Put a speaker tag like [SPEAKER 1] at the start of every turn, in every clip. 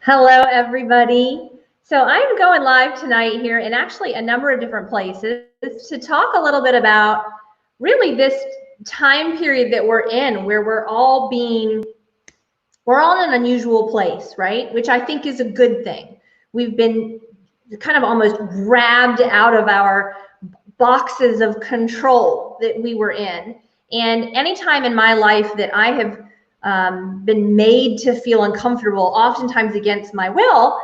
[SPEAKER 1] Hello, everybody. So I'm going live tonight here in actually a number of different places to talk a little bit about really this time period that we're in, where we're all in an unusual place, right? Which I think is a good thing. We've been kind of almost grabbed out of our boxes of control that we were in. And anytime in my life that I have been made to feel uncomfortable, oftentimes against my will,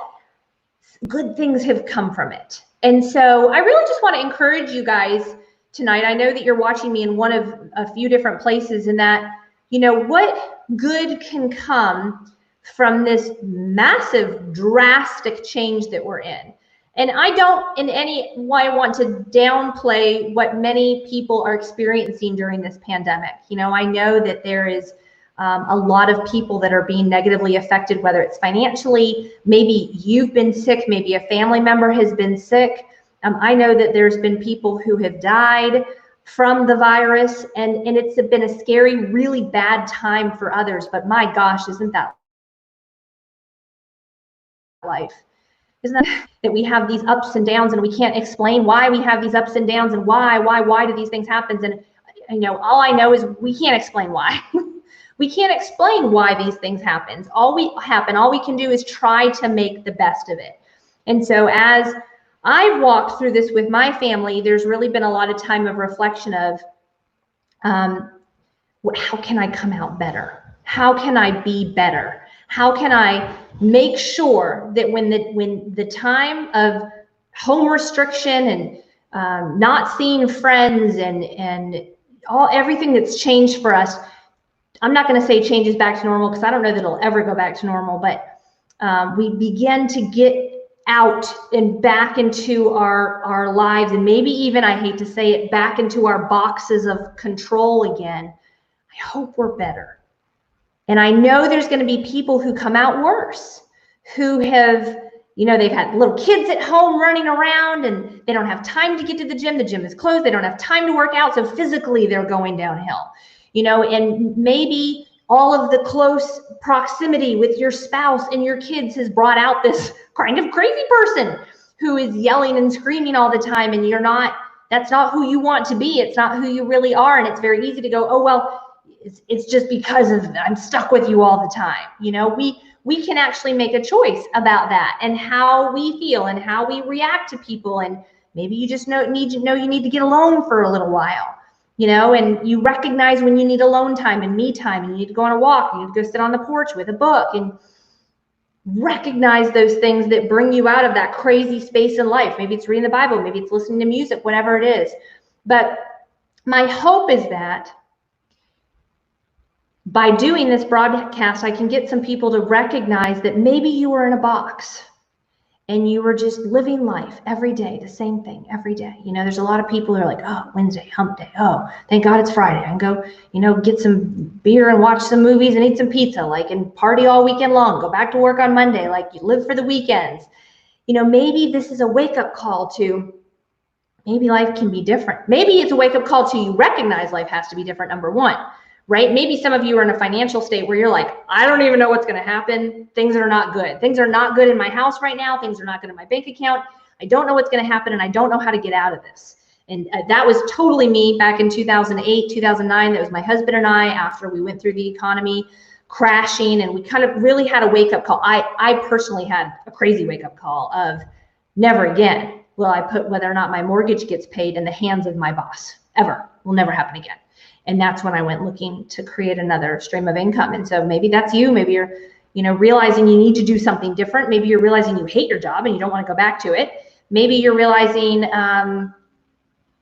[SPEAKER 1] good things have come from it. And so I really just want to encourage you guys tonight. I know that you're watching me in one of a few different places, and that, you know, what good can come from this massive, drastic change that we're in. And I don't in any way want to downplay what many people are experiencing during this pandemic. You know, I know that there is a lot of people that are being negatively affected, whether it's financially, maybe you've been sick, maybe a family member has been sick. I know that there's been people who have died from the virus, and it's been a scary, really bad time for others. But my gosh, isn't that life? Isn't that we have these ups and downs, and we can't explain why we have these ups and downs, and why do these things happen? And you know, all I know is we can't explain why. We can't explain why these things happen. All we can do is try to make the best of it. And so as I've walked through this with my family, there's really been a lot of time of reflection of how can I come out better? How can I be better? How can I make sure that when the time of home restriction and not seeing friends and everything that's changed for us, I'm not going to say changes back to normal, because I don't know that it'll ever go back to normal, but we begin to get out and back into our lives, and maybe even, I hate to say it, back into our boxes of control again. I hope we're better. And I know there's going to be people who come out worse, who have, you know, they've had little kids at home running around and they don't have time to get to the gym. The gym is closed. They don't have time to work out. So physically they're going downhill. You know, and maybe all of the close proximity with your spouse and your kids has brought out this kind of crazy person who is yelling and screaming all the time, and that's not who you want to be. It's not who you really are. And it's very easy to go, oh, well, it's just because I'm stuck with you all the time. You know, we can actually make a choice about that and how we feel and how we react to people. And maybe you just you need to get alone for a little while. You know, and you recognize when you need alone time and me time, and you need to go on a walk, you need to go sit on the porch with a book, and recognize those things that bring you out of that crazy space in life. Maybe it's reading the Bible, maybe it's listening to music, whatever it is. But my hope is that by doing this broadcast, I can get some people to recognize that maybe you were in a box and you were just living life every day, the same thing every day. You know, there's a lot of people who are like, oh, Wednesday, hump day. Oh, thank God it's Friday. I can go, you know, get some beer and watch some movies and eat some pizza, like, and party all weekend long, go back to work on Monday, like you live for the weekends. You know, maybe this is a wake-up call to maybe life can be different. Maybe it's a wake-up call to you recognize life has to be different, number one. Right? Maybe some of you are in a financial state where you're like, I don't even know what's going to happen. Things are not good. Things are not good in my house right now. Things are not good in my bank account. I don't know what's going to happen, and I don't know how to get out of this. And that was totally me back in 2008, 2009. That was my husband and I after we went through the economy crashing, and we kind of really had a wake-up call. I personally had a crazy wake-up call of never again will I put whether or not my mortgage gets paid in the hands of my boss. Ever. Will never happen again. And that's when I went looking to create another stream of income. And so maybe that's you. Maybe you're, you know, realizing you need to do something different. Maybe you're realizing you hate your job and you don't want to go back to it. Maybe you're realizing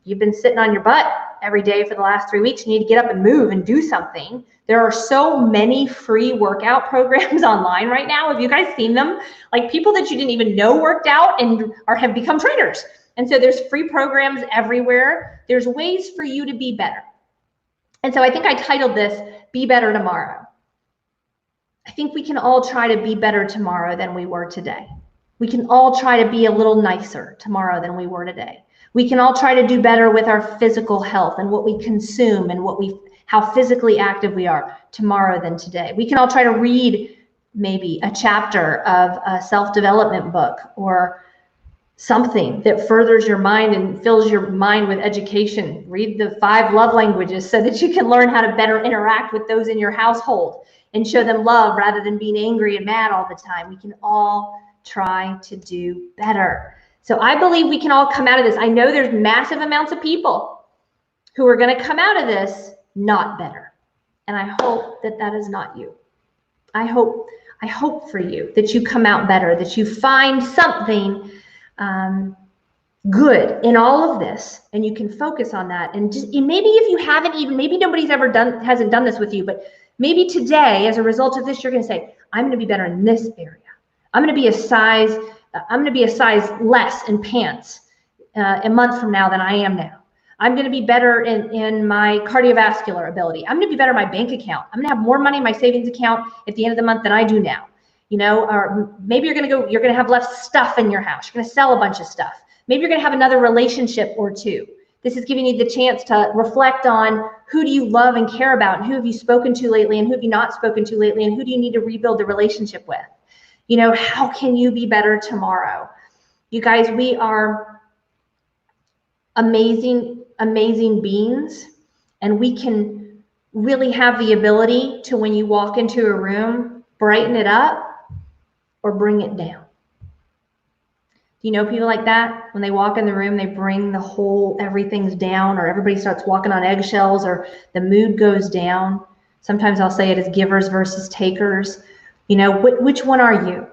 [SPEAKER 1] you've been sitting on your butt every day for the last 3 weeks. You need to get up and move and do something. There are so many free workout programs online right now. Have you guys seen them? Like people that you didn't even know worked out and have become trainers. And so there's free programs everywhere. There's ways for you to be better. And so I think I titled this, Be Better Tomorrow. I think we can all try to be better tomorrow than we were today. We can all try to be a little nicer tomorrow than we were today. We can all try to do better with our physical health and what we consume and how physically active we are tomorrow than today. We can all try to read maybe a chapter of a self-development book or something that furthers your mind and fills your mind with education. Read the 5 love languages so that you can learn how to better interact with those in your household and show them love rather than being angry and mad all the time. We can all try to do better. So I believe we can all come out of this. I know there's massive amounts of people who are going to come out of this not better. And I hope that that is not you. I hope for you that you come out better, that you find something good in all of this, and you can focus on that. And just maybe if you haven't even, maybe nobody's ever hasn't done this with you, but maybe today, as a result of this, you're going to say, I'm going to be better in this area. I'm going to be a size less in pants a month from now than I am now. I'm going to be better in my cardiovascular ability. I'm going to be better in my bank account. I'm going to have more money in my savings account at the end of the month than I do now. You know, or maybe you're going to have less stuff in your house. You're going to sell a bunch of stuff. Maybe you're going to have another relationship or two. This is giving you the chance to reflect on who do you love and care about, and who have you spoken to lately, and who have you not spoken to lately, and who do you need to rebuild the relationship with? You know, how can you be better tomorrow? You guys, we are amazing, amazing beings, and we can really have the ability to, when you walk into a room, brighten it up or bring it down. Do you know people like that? When they walk in the room, they bring everything's down, or everybody starts walking on eggshells, or the mood goes down. Sometimes I'll say it as givers versus takers. You know, which one are you?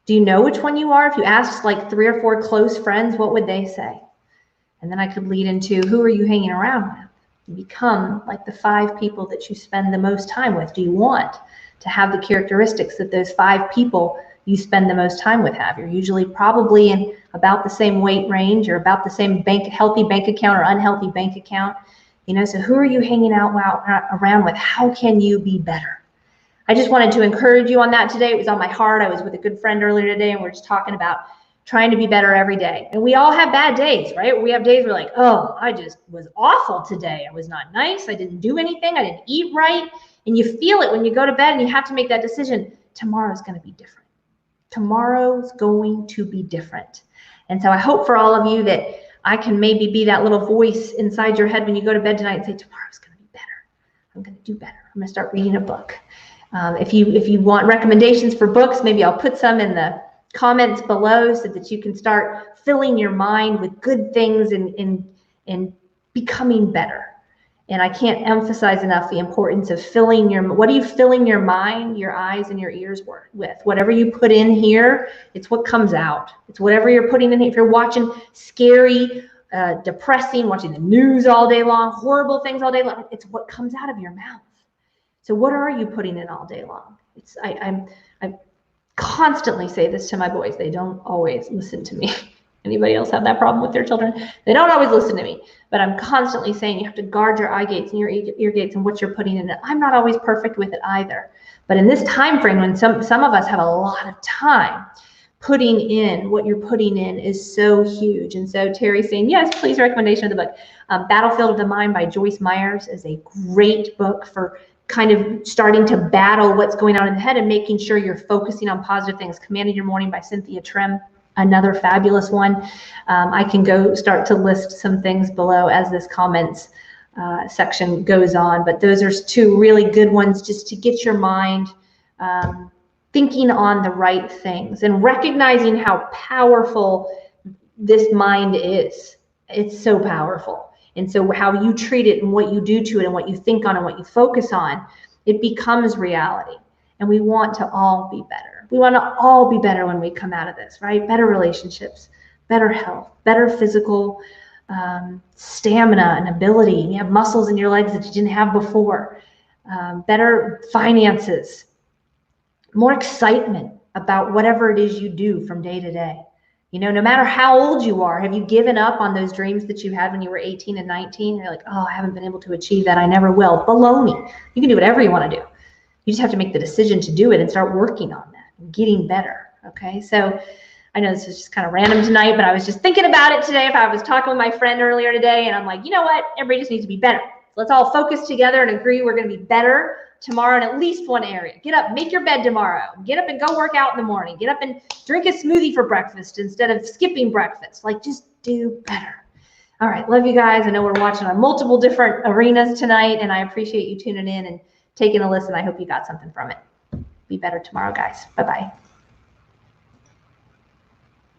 [SPEAKER 1] Do you know which one you are? If you asked like 3 or 4 close friends, what would they say? And then I could lead into, who are you hanging around with? You become like the 5 people that you spend the most time with. Do you want to have the characteristics that those 5 people you spend the most time with have? You're usually probably in about the same weight range, or about the same healthy bank account or unhealthy bank account. You know, so who are you hanging out around with? How can you be better? I just wanted to encourage you on that today. It was on my heart. I was with a good friend earlier today, and we're just talking about trying to be better every day. And we all have bad days, right? We have days where like, oh, I just was awful today. I was not nice. I didn't do anything. I didn't eat right. And you feel it when you go to bed, and you have to make that decision. Tomorrow's going to be different. Tomorrow's going to be different. And so I hope for all of you that I can maybe be that little voice inside your head when you go to bed tonight and say, tomorrow's going to be better. I'm going to do better. I'm going to start reading a book. If you want recommendations for books, maybe I'll put some in the comments below so that you can start filling your mind with good things and becoming better. And I can't emphasize enough the importance of what are you filling your mind, your eyes, and your ears with? Whatever you put in here, it's what comes out. It's whatever you're putting in here. If you're watching scary, depressing, watching the news all day long, horrible things all day long, it's what comes out of your mouth. So what are you putting in all day long? I constantly say this to my boys. They don't always listen to me. Anybody else have that problem with their children? They don't always listen to me, but I'm constantly saying you have to guard your eye gates and your ear gates and what you're putting in it. I'm not always perfect with it either. But in this time frame, when some of us have a lot of time, putting in what you're putting in is so huge. And so Terry's saying, yes, please, recommendation of the book. Battlefield of the Mind by Joyce Myers is a great book for kind of starting to battle what's going on in the head and making sure you're focusing on positive things. Commanding Your Morning by Cynthia Trim, another fabulous one. I can go start to list some things below as this comments section goes on, but those are 2 really good ones just to get your mind thinking on the right things and recognizing how powerful this mind is. It's so powerful. And so how you treat it and what you do to it and what you think on and what you focus on, it becomes reality. And we want to all be better. We want to all be better when we come out of this, right? Better relationships, better health, better physical stamina and ability. You have muscles in your legs that you didn't have before. Better finances, more excitement about whatever it is you do from day to day. You know, no matter how old you are, have you given up on those dreams that you had when you were 18 and 19? You're like, oh, I haven't been able to achieve that. I never will. Baloney. You can do whatever you want to do. You just have to make the decision to do it and start working on that and getting better. Okay. So I know this is just kind of random tonight, but I was just thinking about it today. If I was talking with my friend earlier today and I'm like, you know what? Everybody just needs to be better. Let's all focus together and agree we're going to be better tomorrow in at least one area. Get up, make your bed tomorrow. Get up and go work out in the morning. Get up and drink a smoothie for breakfast instead of skipping breakfast. Like, just do better. All right, love you guys. I know we're watching on multiple different arenas tonight, and I appreciate you tuning in and taking a listen. I hope you got something from it. Be better tomorrow, guys. Bye-bye.